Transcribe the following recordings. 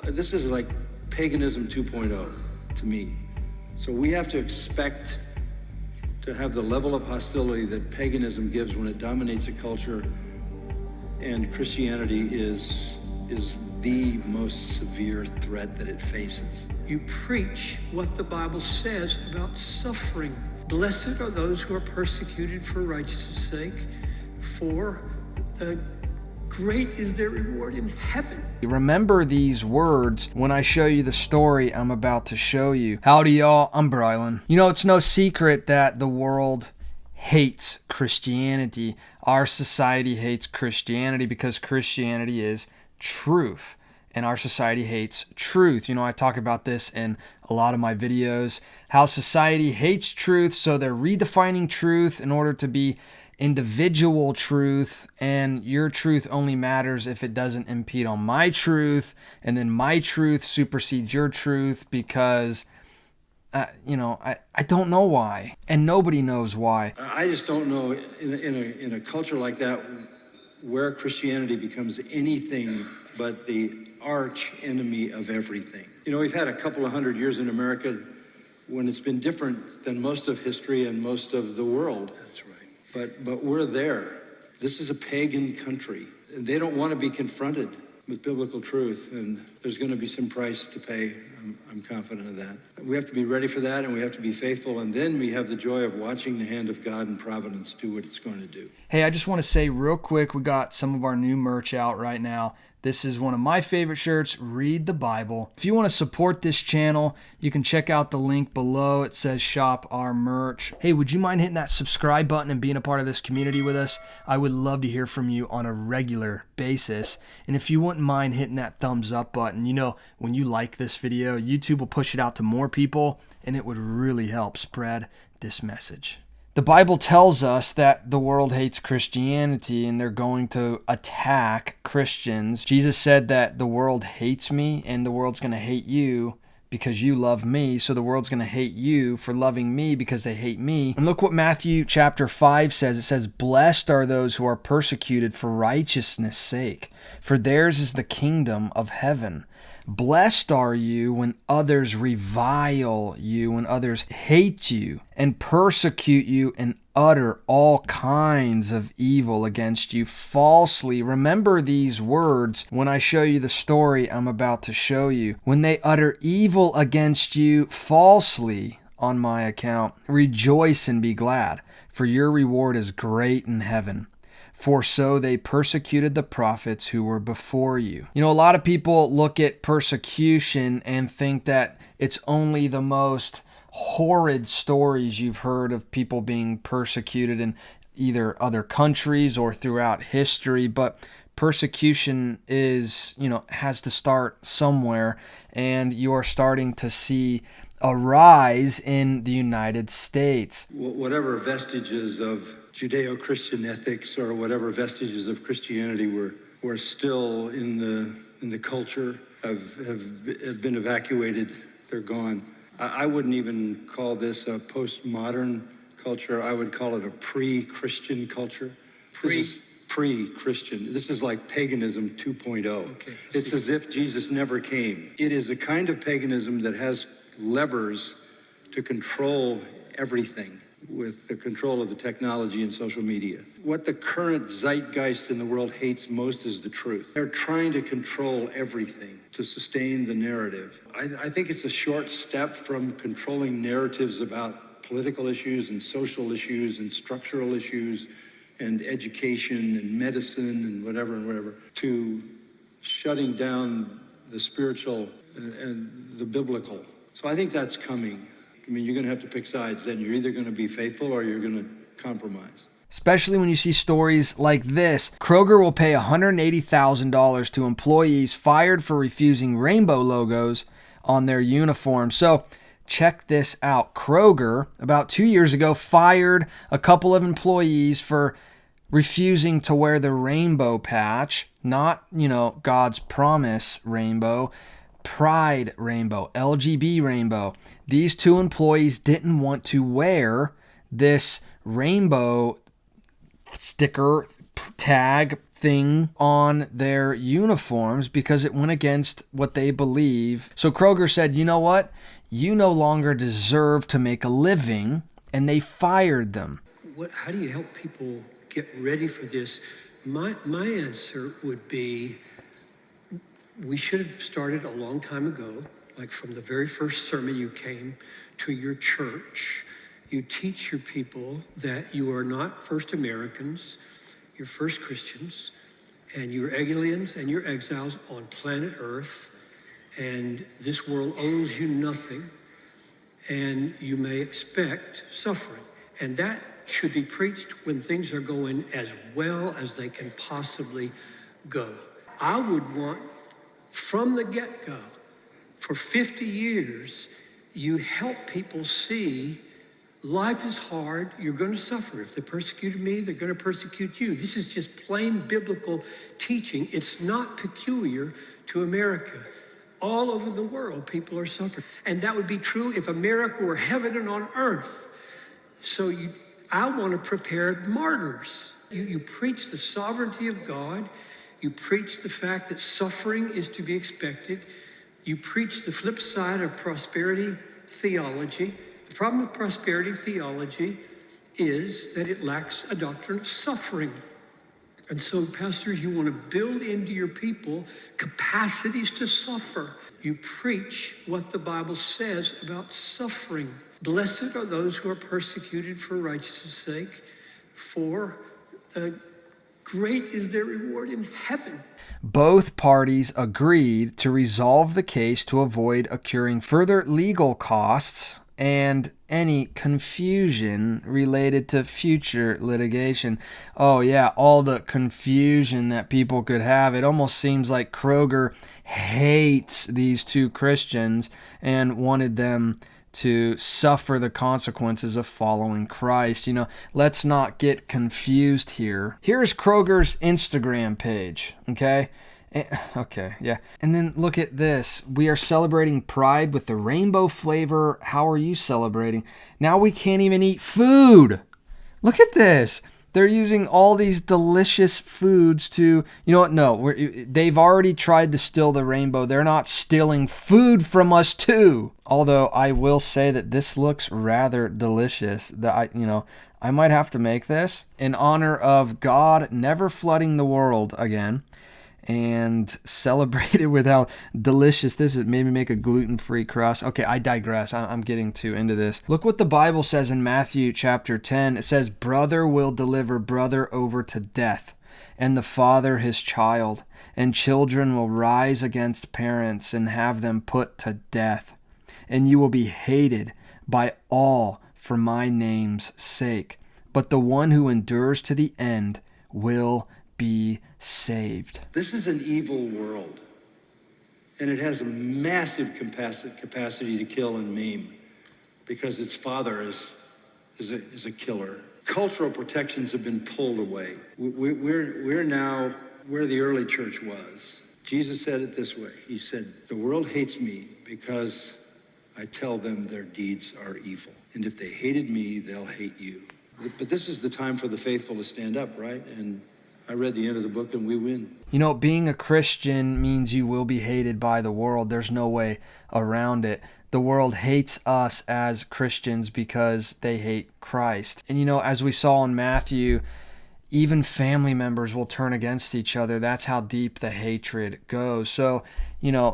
This is like paganism 2.0 to me. So we have to expect to have the level of hostility that paganism gives when it dominates a culture, and Christianity is the most severe threat that it faces. You preach what the Bible says about suffering. Blessed are those who are persecuted for righteousness' sake, for great is their reward in heaven. Remember these words when I show you the story I'm about to show you. Howdy y'all, I'm Brylan. You know, it's no secret that the world hates Christianity. Our society hates Christianity because Christianity is truth. And our society hates truth. You know, I talk about this in a lot of my videos, how society hates truth, so they're redefining truth in order to be individual truth, and your truth only matters if it doesn't impede on my truth, and then my truth supersedes your truth because, I don't know why, and nobody knows why. I just don't know in a culture like that where Christianity becomes anything but the arch enemy of everything. You know, we've had a couple of hundred years in America when it's been different than most of history and most of the world. That's right. But we're there. This is a pagan country, and they don't want to be confronted with biblical truth, and there's going to be some price to pay. I'm confident of that. We have to be ready for that, and we have to be faithful, and then we have the joy of watching the hand of God and providence do what it's going to do. Hey, I just want to say real quick, we got some of our new merch out right now. This is one of my favorite shirts, Read the Bible. If you want to support this channel, you can check out the link below. It says shop our merch. Hey, would you mind hitting that subscribe button and being a part of this community with us? I would love to hear from you on a regular basis. And if you wouldn't mind hitting that thumbs up button, you know, when you like this video, YouTube will push it out to more people, and it would really help spread this message. The Bible tells us that the world hates Christianity and they're going to attack Christians. Jesus said that the world hates me and the world's going to hate you because you love me. So the world's going to hate you for loving me because they hate me. And look what Matthew chapter 5 says. It says, "Blessed are those who are persecuted for righteousness' sake, for theirs is the kingdom of heaven. Blessed are you when others revile you, when others hate you and persecute you and utter all kinds of evil against you falsely." Remember these words when I show you the story I'm about to show you. When they utter evil against you falsely on my account, rejoice and be glad, for your reward is great in heaven. For so they persecuted the prophets who were before you. You know, a lot of people look at persecution and think that it's only the most horrid stories you've heard of people being persecuted in either other countries or throughout history. But persecution is, has to start somewhere. And you are starting to see a rise in the United States. Whatever vestiges of Judeo-Christian ethics or whatever vestiges of Christianity were still in the culture have been evacuated. They're gone. I wouldn't even call this a postmodern culture. I would call it a pre-Christian culture. Pre-Christian. This is like paganism 2.0. Okay. It's as if Jesus never came. It is a kind of paganism that has levers to control everything with the control of the technology and social media. What the current zeitgeist in the world hates most is the truth. They're trying to control everything to sustain the narrative. I think it's a short step from controlling narratives about political issues and social issues and structural issues and education and medicine and whatever, to shutting down the spiritual and the biblical. So I think that's coming. I mean, you're going to have to pick sides then. You're either going to be faithful or you're going to compromise. Especially when you see stories like this. Kroger will pay $180,000 to employees fired for refusing rainbow logos on their uniforms. So check this out. Kroger, about 2 years ago, fired a couple of employees for refusing to wear the rainbow patch. Not, God's promise rainbow. Pride rainbow, LGB rainbow. These two employees didn't want to wear this rainbow sticker, tag, thing on their uniforms because it went against what they believe. So Kroger said, you know what? You no longer deserve to make a living, and they fired them. How do you help people get ready for this? My answer would be, we should have started a long time ago, like from the very first sermon you came to your church. You teach your people that you are not first Americans, you're first Christians, and you're aliens and you're exiles on planet Earth, and this world owes you nothing, and you may expect suffering. And that should be preached when things are going as well as they can possibly go. I would want, from the get-go, for 50 years, you help people see life is hard, you're going to suffer. If they persecuted me, they're going to persecute you. This is just plain biblical teaching. It's not peculiar to America. All over the world, people are suffering. And that would be true if America were heaven and on earth. So I want to prepare martyrs. You preach the sovereignty of God. You preach the fact that suffering is to be expected. You preach the flip side of prosperity theology. The problem with prosperity theology is that it lacks a doctrine of suffering. And so, pastors, you want to build into your people capacities to suffer. You preach what the Bible says about suffering. Blessed are those who are persecuted for righteousness' sake, for great is their reward in heaven. Both parties agreed to resolve the case to avoid accruing further legal costs and any confusion related to future litigation. Oh yeah, all the confusion that people could have. It almost seems like Kroger hates these two Christians and wanted them to suffer the consequences of following Christ. Let's not get confused here. Here's Kroger's Instagram page, okay? Okay, yeah. And then look at this. We are celebrating Pride with the rainbow flavor. How are you celebrating? Now we can't even eat food. Look at this. They're using all these delicious foods to, you know what? No, they've already tried to steal the rainbow. They're not stealing food from us too. Although I will say that this looks rather delicious. I might have to make this in honor of God never flooding the world again, and celebrate it with how delicious this is. Maybe make a gluten-free crust. Okay, I digress. I'm getting too into this. Look what the Bible says in Matthew chapter 10. It says, brother will deliver brother over to death, and the father his child, and children will rise against parents and have them put to death. And you will be hated by all for my name's sake. But the one who endures to the end will be saved. This is an evil world, and it has a massive capacity to kill and maim because its father is a killer. Cultural protections have been pulled away. We're now where the early church was. Jesus said it this way. He said, the world hates me because I tell them their deeds are evil. And if they hated me, they'll hate you. But this is the time for the faithful to stand up, right? And I read the end of the book and we win. Being a Christian means you will be hated by the world. There's no way around it. The world hates us as Christians because they hate Christ. And as we saw in Matthew, even family members will turn against each other. That's how deep the hatred goes. So,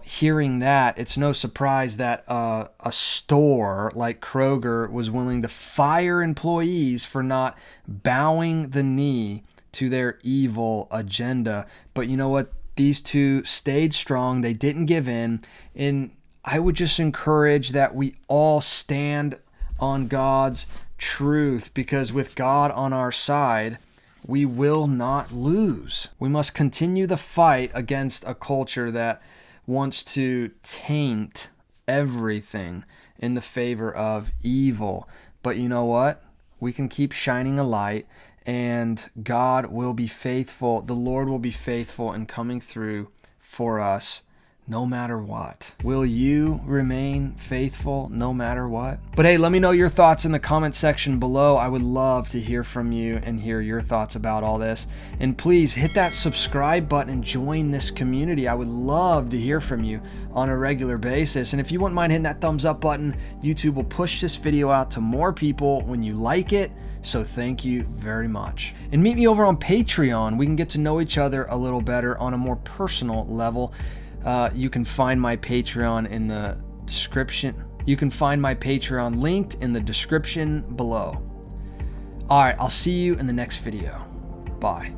hearing that, it's no surprise that a store like Kroger was willing to fire employees for not bowing the knee to their evil agenda. But you know what? These two stayed strong. They didn't give in. And I would just encourage that we all stand on God's truth, because with God on our side, we will not lose. We must continue the fight against a culture that wants to taint everything in the favor of evil. But you know what? We can keep shining a light, and God will be faithful. The Lord will be faithful in coming through for us no matter what? Will you remain faithful no matter what? But hey, let me know your thoughts in the comment section below. I would love to hear from you and hear your thoughts about all this. And please hit that subscribe button and join this community. I would love to hear from you on a regular basis. And if you wouldn't mind hitting that thumbs up button, YouTube will push this video out to more people when you like it. So thank you very much. And meet me over on Patreon. We can get to know each other a little better on a more personal level. You can find my Patreon in the description. You can find my Patreon linked in the description below. All right, I'll see you in the next video. Bye.